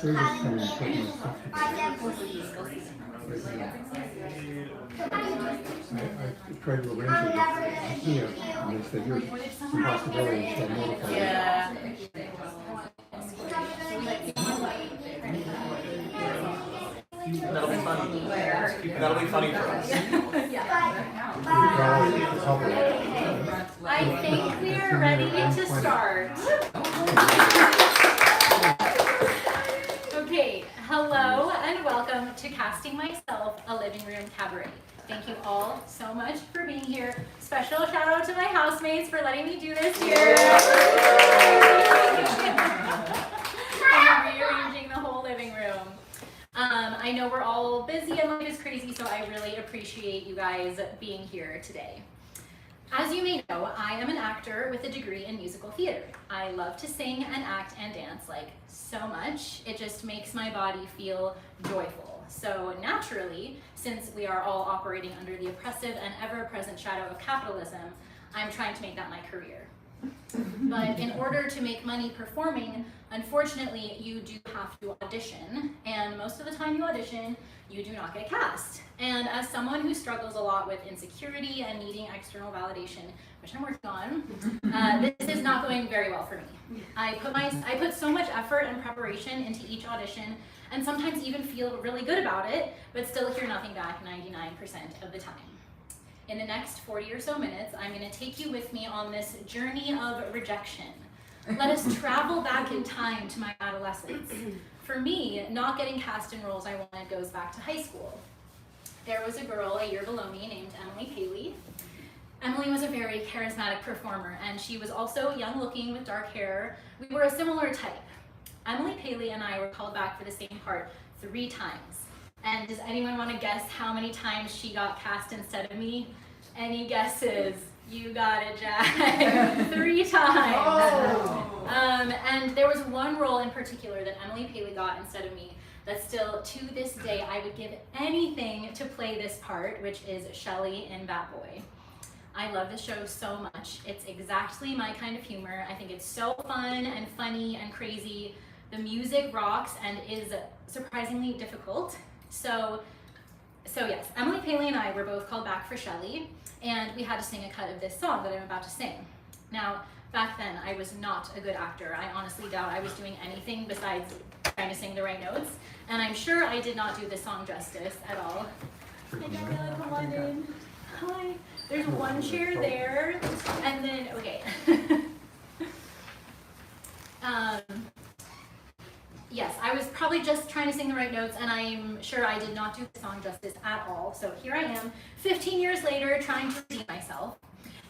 they're just coming and putting their stuff I tried to arrange it here, and they said, here's some possibilities, so notify you. Yeah. That'll be funny. That'll be funny for us. I think we are ready to start. Okay, hello and welcome to Casting Myself, a Living Room Cabaret. Thank you all so much for being here. Special shout out to my housemates for letting me do this here. And rearranging the whole living room. I know we're all busy and life is crazy, so I really appreciate you guys being here today. As you may know, I am an actor with a degree in musical theater. I love to sing and act and dance like so much. It just makes my body feel joyful. So naturally, since we are all operating under the oppressive and ever-present shadow of capitalism, I'm trying to make that my career. But in order to make money performing, unfortunately, you do have to audition, and most of the time you audition, you do not get cast. And as someone who struggles a lot with insecurity and needing external validation, which I'm working on, this is not going very well for me. I put so much effort and preparation into each audition, and sometimes even feel really good about it, but still hear nothing back 99% of the time. In the next 40 or so minutes, I'm going to take you with me on this journey of rejection. Let us travel back in time to my adolescence. For me, not getting cast in roles I wanted goes back to high school. There was a girl a year below me named Emily Paley. Emily was a very charismatic performer, and she was also young looking with dark hair. We were a similar type. Emily Paley and I were called back for the same part 3 times. And does anyone want to guess how many times she got cast instead of me? Any guesses? You got it, Jack. 3 times. Oh. And there was one role in particular that Emily Paley got instead of me that still, to this day, I would give anything to play this part, which is Shelley in Bat Boy. I love the show so much. It's exactly my kind of humor. I think it's so fun and funny and crazy. The music rocks and is surprisingly difficult. So yes, Emily Paley and I were both called back for Shelley, and we had to sing a cut of this song that I'm about to sing. Now, back then, I was not a good actor. I honestly doubt I was doing anything besides trying to sing the right notes, and I'm sure I did not do this song justice at all. Hi, Daniela, come on in. Hi. There's one chair there, and then, okay. Yes, I was probably just trying to sing the right notes, and I'm sure I did not do the song justice at all. So here I am, 15 years later, trying to redeem myself.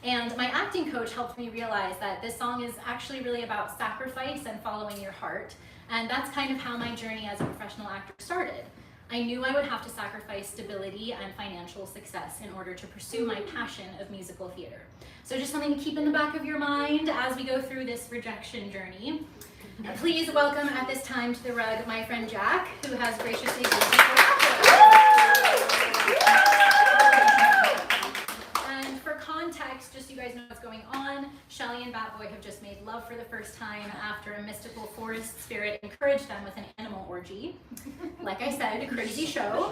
And my acting coach helped me realize that this song is actually really about sacrifice and following your heart. And that's kind of how my journey as a professional actor started. I knew I would have to sacrifice stability and financial success in order to pursue my passion of musical theater. So just something to keep in the back of your mind as we go through this rejection journey. Please welcome at this time to the rug my friend Jack, who has graciously agreed to And for context, just so you guys know what's going on, Shelley and Bat Boy have just made love for the first time after a mystical forest spirit encouraged them with an animal orgy. Like I said, a crazy show.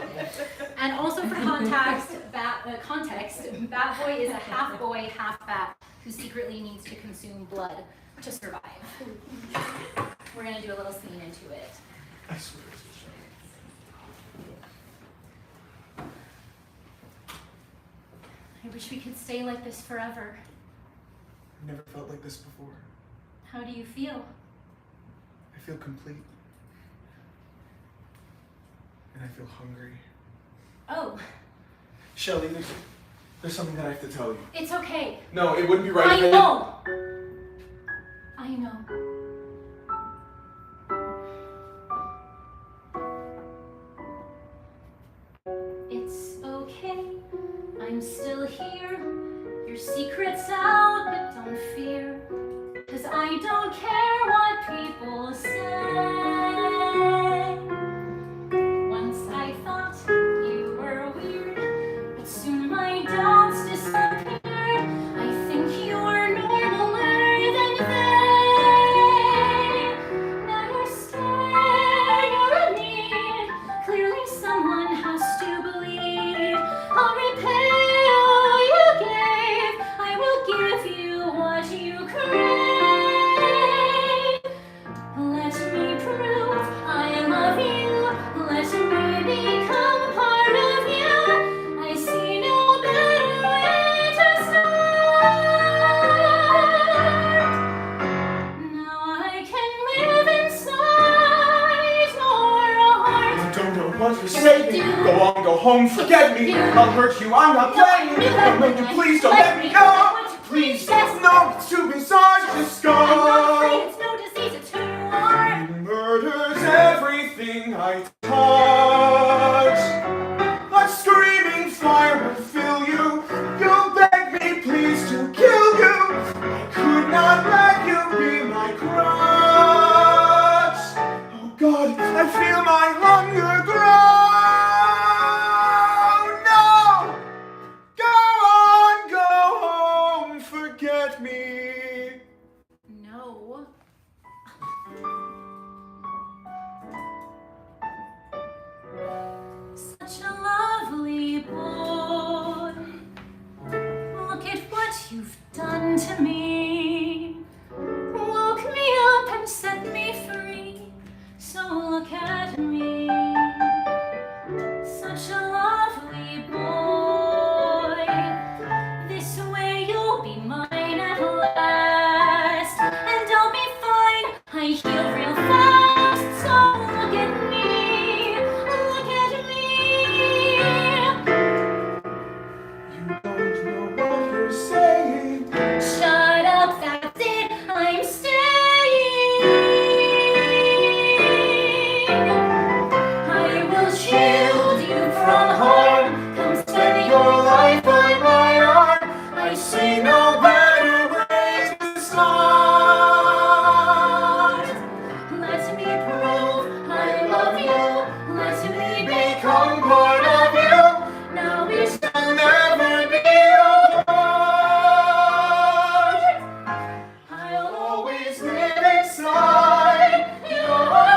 And also for context, Bat Boy is a half boy, half bat who secretly needs to consume blood to survive. We're going to do a little scene into it. I swear it's a show. I wish we could stay like this forever. I've never felt like this before. How do you feel? I feel complete. And I feel hungry. Oh. Shelley, there's something that I have to tell you. It's okay. No, it wouldn't be right I know. I know. It's okay, I'm still here. Your secret's out, but don't fear. 'Cause I don't care what people say. Once I thought you were weird, but soon my doubts disappeared. I think you're normaler than they. Never stay but forsake me. Go on, go home, forget me. I'll hurt you, I'm not playing. No, you please don't let me go. Please, no, it's too bizarre, just go. I'm not afraid, it's no disease, it's who you are. He murders everything I touch. A screaming fire will fill you. You'll beg me please to kill you. I could not let you be my crutch. Oh God, I feel my hunger grow. No! Go on, go home, forget me. No. Such a lovely boy. Look at what you've done to me. Woke me up and set me free. So look at me. Such a lovely boy. This way you'll be mine at last. And I'll be fine. I heal real fast. So look at me. Look at me. You don't know what you're saying. Shut up, that's it. I'm staying. I will shield you from harm. Come spend your life by my arm. I see no better way to start. Let me prove I love you. Let me become part of you. Now we shall never be apart. I'll always live inside your heart.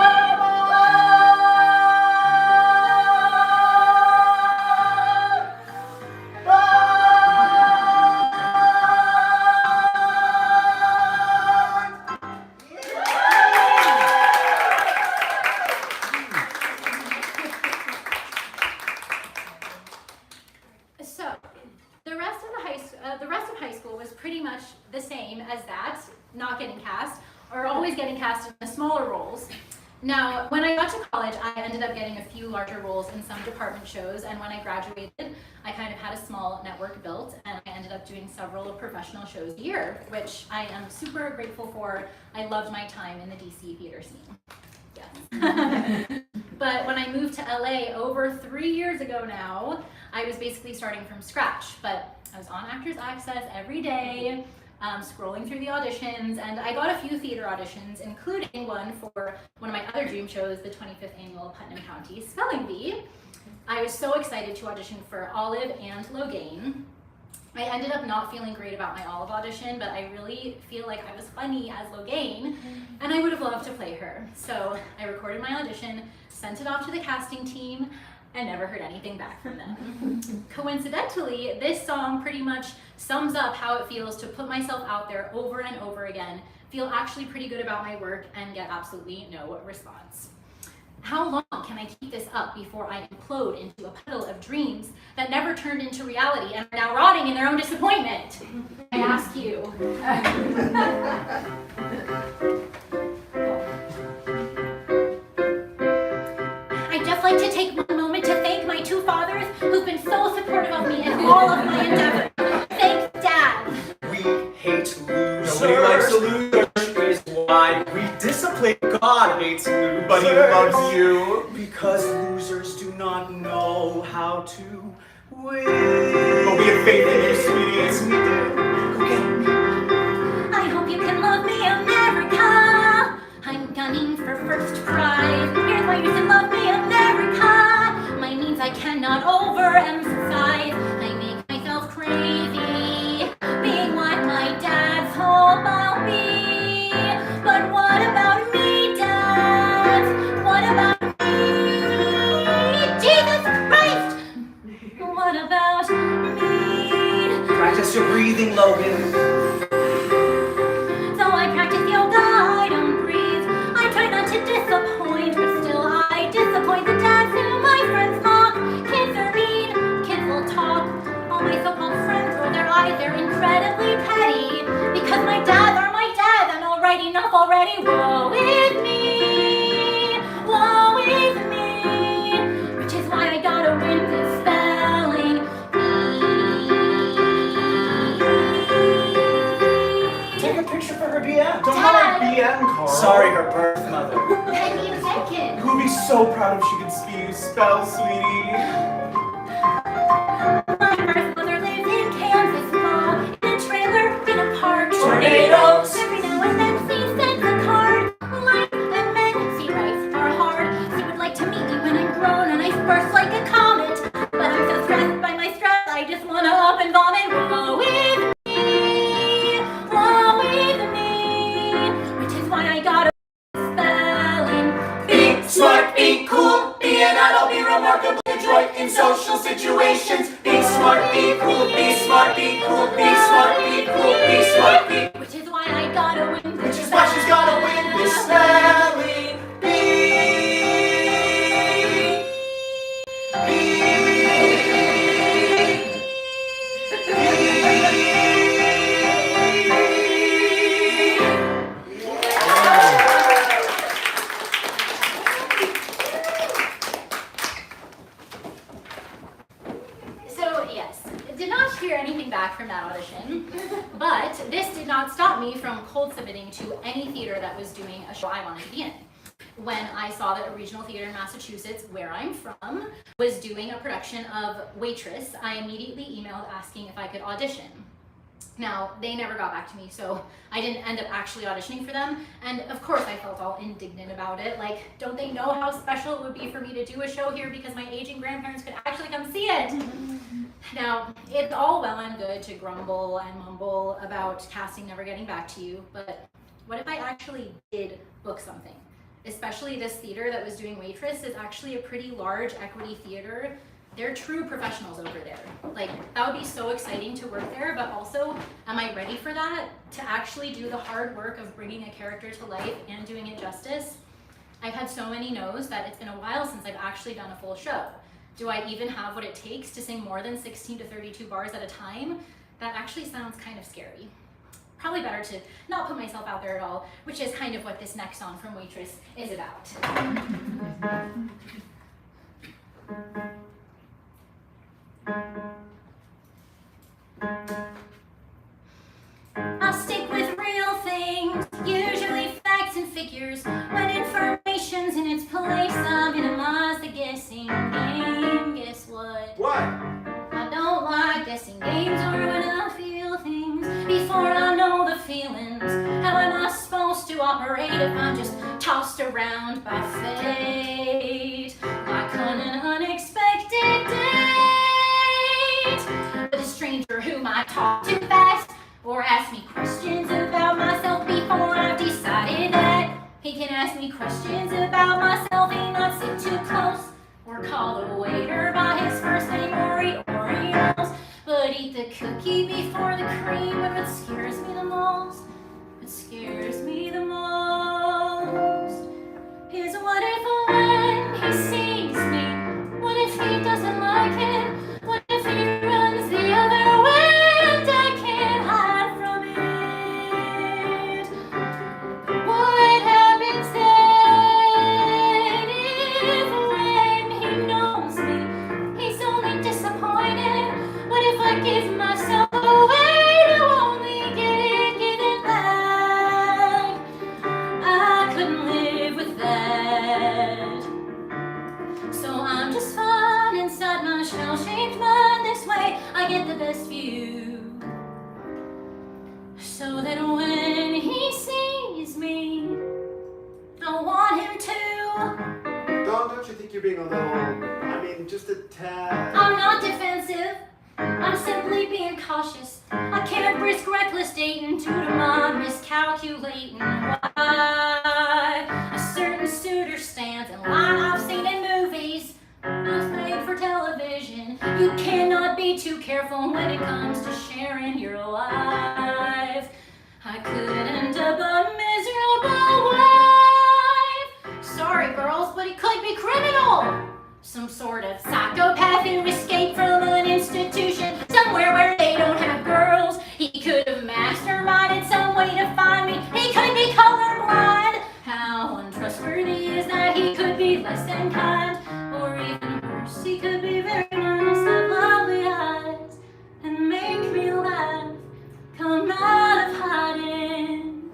So, the rest of high school was pretty much the same as that, not getting cast, or always getting cast in the smaller roles. Now, when I got to college, I ended up getting a few larger roles in some department shows, and when I graduated, I kind of had a small network built, and I ended up doing several professional shows a year, which I am super grateful for. I loved my time in the DC theater scene. Yes. But when I moved to LA over 3 years ago now, I was basically starting from scratch, but I was on Actors Access every day, scrolling through the auditions, and I got a few theater auditions, including one for one of my other dream shows, the 25th annual Putnam County Spelling Bee. I was so excited to audition for Olive and Logain. I ended up not feeling great about my Olive audition, but I really feel like I was funny as Logain, and I would have loved to play her. So I recorded my audition, sent it off to the casting team, and never heard anything back from them. Coincidentally, this song pretty much sums up how it feels to put myself out there over and over again, feel actually pretty good about my work, and get absolutely no response. How long can I keep this up before I implode into a puddle of dreams that never turned into reality and are now rotting in their own disappointment? I ask you. I'd just like to take one moment to thank my two fathers who've been so supportive of me in all of my endeavors. Thank Dad. We hate losers. Nobody likes a loser. Is why we discipline. God hates losers. But he loves you. Because losers do not know how to win. But we have faith in you, sweetie. Yes, we do. Go get it. I hope you can love me, America. I'm gunning for first prize. Here's why you can love me, America. My needs I cannot overemphasize. I make myself crazy, being what my dads hope I'll be. But what about me, dads? What about me? Jesus Christ! What about me? Practice your breathing, Logan. Though I practice yoga, I don't breathe. I try not to disappoint, but still I disappoint the dads who my friends mock. Kids are mean, kids will talk. All my so-called friends roll their eyes, they're incredibly petty. Because my dads are my dads, and alright, enough already. Woe is me, woe is me. again, Carl. Sorry, her birth mother. Peggy Petkin. You would be so proud if she could see you spell, sweetie. My birth mother lived in Kansas, Ma, in a trailer in a park. Tornadoes. Every now and then she sends a card. Life and men, see life are hard. She would like to meet me when I'm grown and I burst like a comet. But I'm so stressed by my stress, I just wanna up and vomit. Woe with me, woe with me. Which is why I got a spelling. Be smart, be cool, be an adult, be remarkably adroit in social situations. Be smart, be cool, be smart, be cool, be smart, be cool, be smart, be. Which is why I gotta win. Which is why she's gotta win this spelling bee. So yes, did not hear anything back from that audition, but this did not stop me from cold submitting to any theater that was doing a show I wanted to be in. When I saw that a regional theater in Massachusetts, where I'm from, was doing a production of Waitress, I immediately emailed asking if I could audition. Now, they never got back to me, so I didn't end up actually auditioning for them, and of course I felt all indignant about it. Like, don't they know how special it would be for me to do a show here because my aging grandparents could actually come see it? Now, it's all well and good to grumble and mumble about casting never getting back to you, but what if I actually did book something? Especially this theater that was doing Waitress is actually a pretty large equity theater. They're true professionals over there. Like, that would be so exciting to work there, but also, am I ready for that? To actually do the hard work of bringing a character to life and doing it justice? I've had so many no's that it's been a while since I've actually done a full show. Do I even have what it takes to sing more than 16 to 32 bars at a time? That actually sounds kind of scary. Probably better to not put myself out there at all, which is kind of what this next song from Waitress is about. I'll stick with real things, usually facts and figures. When information's in its place, I minimize the guessing game. Guess what? What? I don't like guessing games or when I feel things before I know the feelings. How am I supposed to operate if I'm just tossed around by fate? Like on an unexpected date with a stranger who might talk too fast or ask me questions about myself before I've decided that he can ask me questions about myself and not sit too close or call a waiter by his first name or eat Oreos, but eat the cookie before the cream. But what scares me the most, what scares me the most is what if when he sees me, what if he doesn't like it, what if he runs the other way and I can't hide from it? What happens then if when he knows me, he's only disappointed? What if I give myself away to only get it given back? I couldn't live with that. So I'm just fine inside my shell-shaped mind. This way I get the best view, so that when he sees me, I want him to. Don't you think you're being a little, I mean, just a tad. I'm not defensive, I'm simply being cautious. I can't risk reckless dating due to my miscalculating why a certain suitor stands in line I've seen in movies. It's made for television. You cannot be too careful when it comes to sharing your life. I could end up a miserable wife. Sorry girls, but he could be criminal. Some sort of psychopath who escaped from an institution somewhere where they don't have girls. He could have masterminded some way to find me. He could be colorblind. How untrustworthy is that? He could be less than kind, or even worse, he could be very nice, have lovely eyes, and make me laugh, come out of hiding.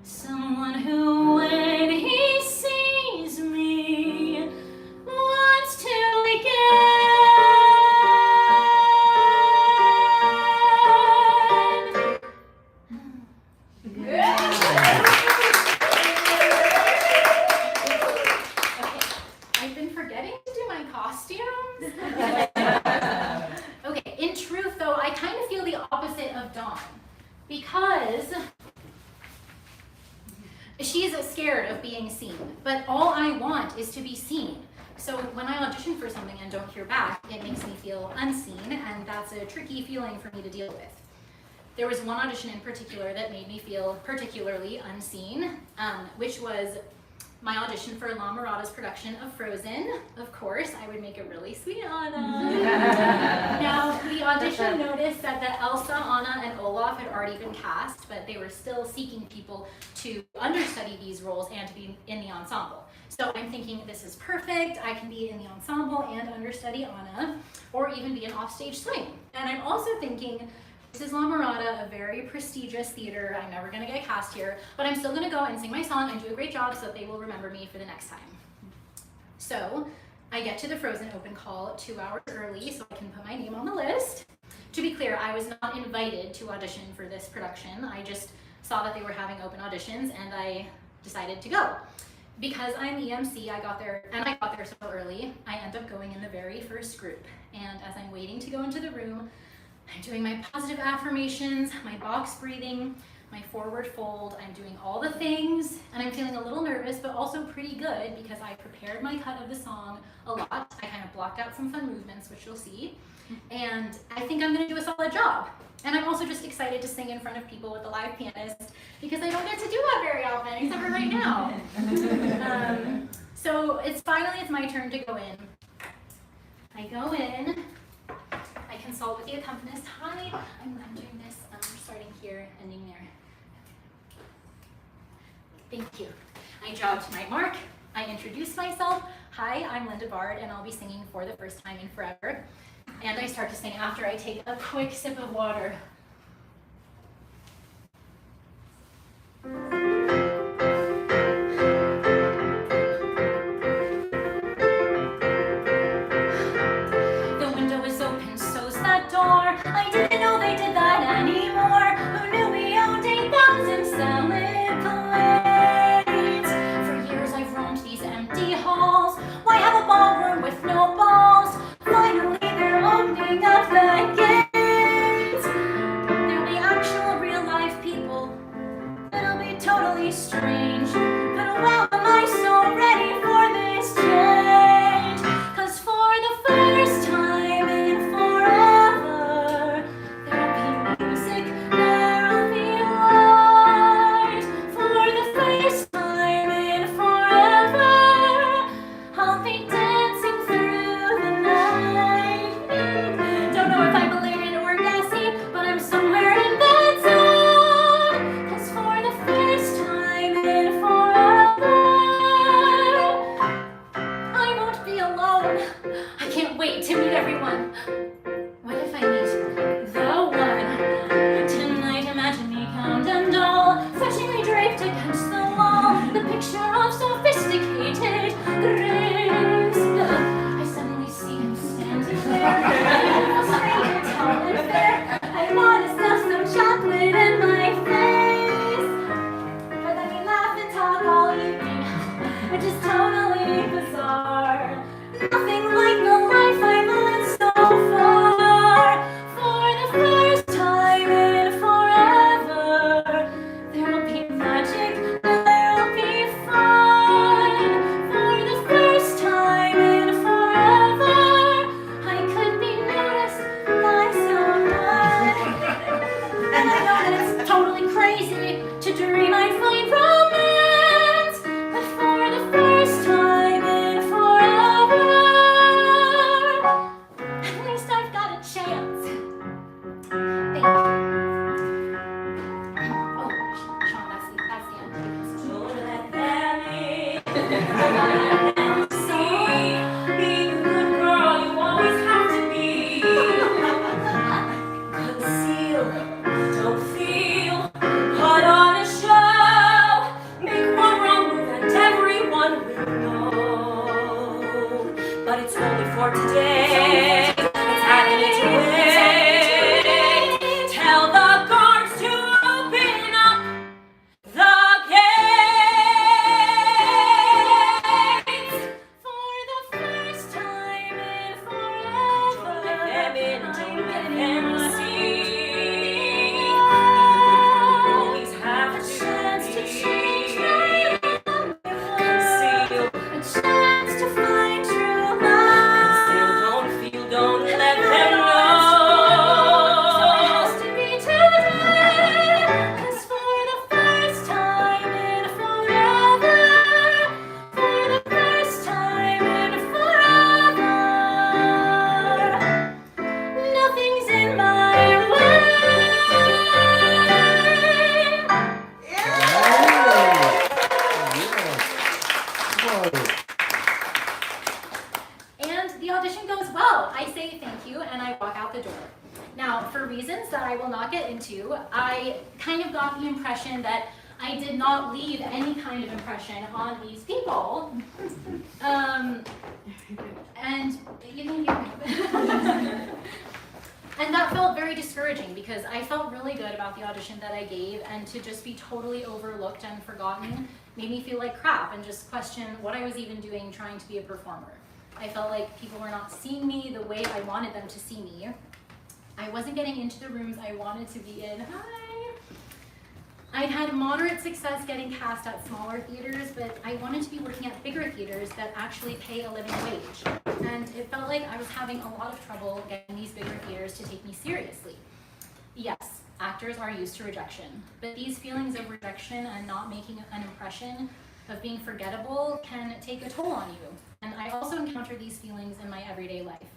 Someone who, when he sees me, wants to begin. I've been forgetting to do my costumes. Okay, in truth though, I kind of feel the opposite of Dawn, because she's scared of being seen, but all I want is to be seen. So when I audition for something and don't hear back, it makes me feel unseen, and that's a tricky feeling for me to deal with. There was one audition in particular that made me feel particularly unseen, which was my audition for La Mirada's production of Frozen. Of course, I would make a really sweet Anna. Now, the audition noticed that Elsa, Anna, and Olaf had already been cast, but they were still seeking people to understudy these roles and to be in the ensemble. So I'm thinking, this is perfect. I can be in the ensemble and understudy Anna, or even be an offstage swing. And I'm also thinking, this is La Mirada, a very prestigious theater. I'm never gonna get cast here, but I'm still gonna go and sing my song and do a great job so that they will remember me for the next time. So I get to the Frozen open call 2 hours early so I can put my name on the list. To be clear, I was not invited to audition for this production. I just saw that they were having open auditions and I decided to go. Because I'm EMC, I got there so early, I end up going in the very first group. And as I'm waiting to go into the room, I'm doing my positive affirmations, my box breathing, my forward fold. I'm doing all the things, and I'm feeling a little nervous, but also pretty good because I prepared my cut of the song a lot. I kind of blocked out some fun movements, which you'll see, and I think I'm gonna do a solid job. And I'm also just excited to sing in front of people with a live pianist because I don't get to do that very often, except for right now. So it's my turn to go in. I go in. I consult with the accompanist. Hi, I'm doing this. Starting here, ending there. Thank you. I jog to my mark. I introduce myself. Hi, I'm Linda Bard, and I'll be singing for the first time in forever. And I start to sing after I take a quick sip of water. I didn't know they did that anymore. Who knew we owned 8,000 salad plates? For years I've roamed these empty halls. Why have a ballroom with no balls? Finally they're opening up the gates. There'll be actual real life people. It'll be totally strange. But wow, am I so ready for this change? 'Cause for the first time in forever, there'll be music, there'll be light. For the first time in forever, I'll be dancing through the night. Don't know if I'm elated or gassy, but I'm somewhere in that zone. 'Cause for the first time in forever, I won't be alone. I can't wait to meet everyone. What if I meet the one? Tonight imagine me count and all, fetchingly draped against the wall, the picture of sophisticated grace. I suddenly see him standing there, a stranger tall and fair. I wanna stuff some chocolate in my face, but then we laugh and talk all evening, which is totally bizarre. Nothing like the life I've lived so far. For the first time in forever, there'll be magic, there'll be fun. For the first time in forever, I could be noticed by someone. And I know that it's totally crazy to dream I'd find romance, but for the first time in forever, today. It's having its way. Tell the guards to open up the gates. For the first time in forever, don't let them see. Always have a chance to change my conceal, a chance to find true love. Still don't feel, don't let them know. It's to be today, 'cause for the first time in forever, for the first time in forever, nothing's in my way. And the audition goes well. I say thank you and I walk out the door. Now, for reasons that I will not get into, I kind of got the impression that I did not leave any kind of impression on these people. And you can hear me. And that felt very discouraging because I felt really good about the audition that I gave, and to just be totally overlooked and forgotten made me feel like crap and just question what I was even doing trying to be a performer. I felt like people were not seeing me the way I wanted them to see me. I wasn't getting into the rooms I wanted to be in. Hi! I'd had moderate success getting cast at smaller theaters, but I wanted to be working at bigger theaters that actually pay a living wage. And it felt like I was having a lot of trouble getting these bigger theaters to take me seriously. Yes, actors are used to rejection, but these feelings of rejection and not making an impression, of being forgettable, can take a toll on you. And I also encounter these feelings in my everyday life.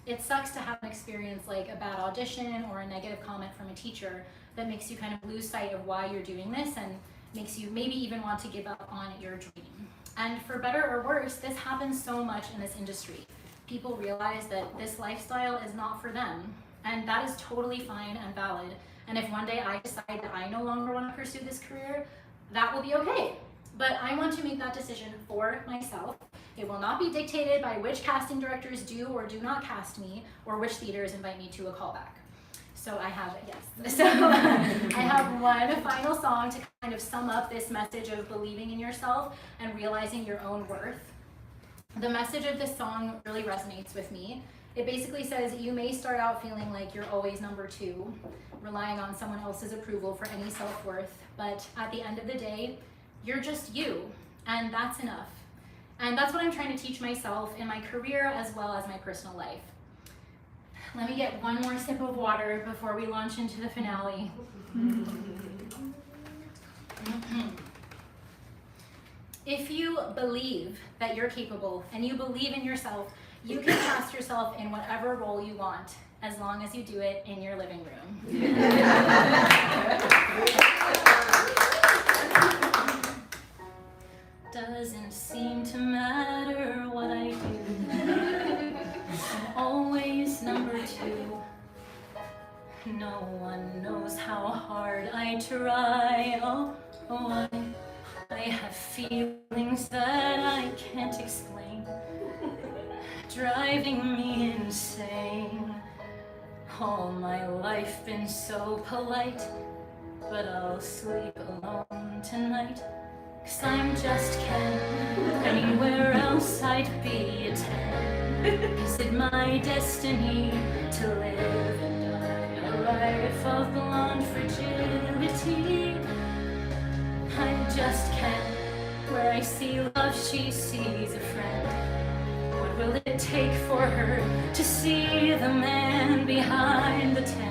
It sucks to have an experience like a bad audition or a negative comment from a teacher that makes you kind of lose sight of why you're doing this and makes you maybe even want to give up on your dream. And for better or worse, this happens so much in this industry. People realize that this lifestyle is not for them, and that is totally fine and valid. And if one day I decide that I no longer want to pursue this career, that will be okay. But I want to make that decision for myself. It will not be dictated by which casting directors do or do not cast me, or which theaters invite me to a callback. So I have one final song to kind of sum up this message of believing in yourself and realizing your own worth. The message of this song really resonates with me. It basically says you may start out feeling like you're always number two, relying on someone else's approval for any self-worth, but at the end of the day, you're just you, and that's enough. And that's what I'm trying to teach myself in my career as well as my personal life. Let me get one more sip of water before we launch into the finale. If you believe that you're capable and you believe in yourself, you can cast yourself in whatever role you want, as long as you do it in your living room. Doesn't seem to matter what I do. I'm always number two. No one knows how hard I try. Oh, I have feelings that I can't explain, driving me insane. All my life been so polite, but I'll sleep alone tonight. 'Cause I'm just Ken, anywhere else I'd be a 10. Is it my destiny to live and die a life of blonde fragility? I'm just Ken, where I see love she sees a friend. What will it take for her to see the man behind the 10?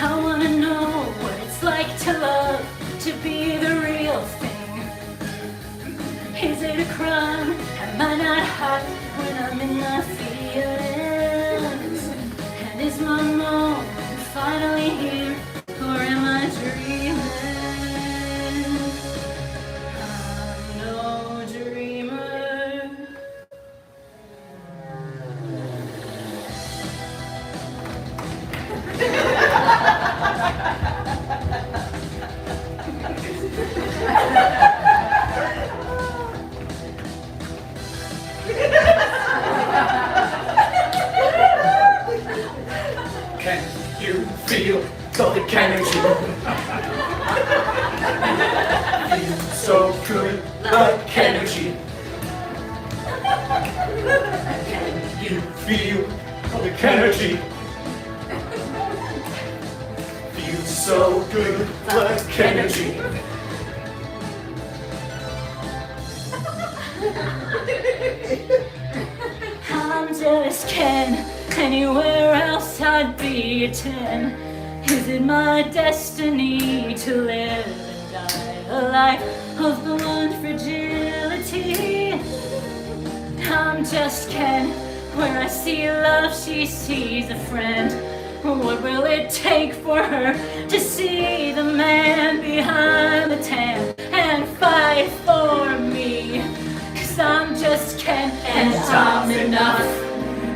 I wanna know what it's like to love, to be the real thing. Is it a crime? Am I not hot when I'm in my feelings? Is my moment finally here, or am I dreaming? I'm no dreamer. Can you feel the energy? Feel so good, like energy. Can you feel the energy? Feel so good, like energy. I'm just Ken. Anywhere else I'd be a 10. Is it my destiny to live and die a life of blunt fragility? I'm just Ken. Where I see love, she sees a friend. What will it take for her to see the man behind the tan and fight for me? 'Cause I'm just Ken and I'm enough.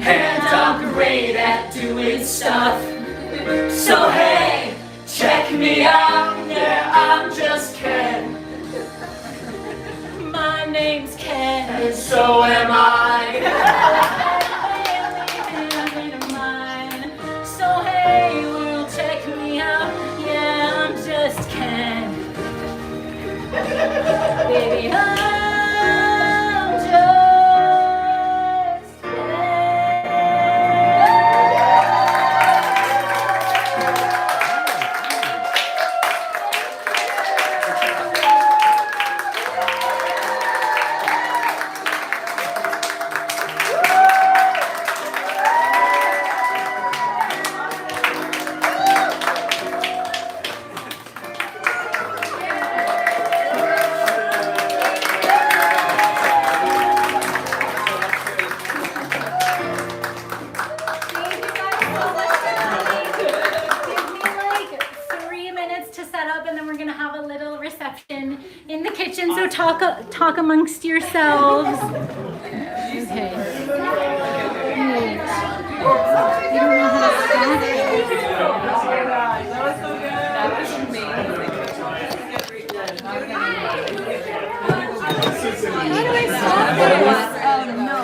And I'm great at doing stuff. So hey, check me out, yeah, I'm just Ken. My name's Ken, and so am I. So hey, world, check me out, yeah, I'm just Ken. Baby, I'm just Ken. In the kitchen, so talk amongst yourselves. Okay. Wait. I don't know how to stop it. That was so good. That was amazing. How do I stop this? No.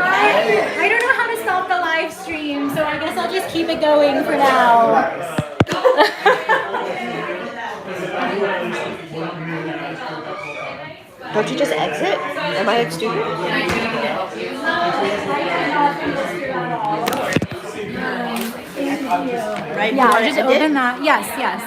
I don't know how to stop the live stream, so I guess I'll just keep it going for now. Don't you just exit? Am I a student? Right? Yeah, just open that. Yes, yes.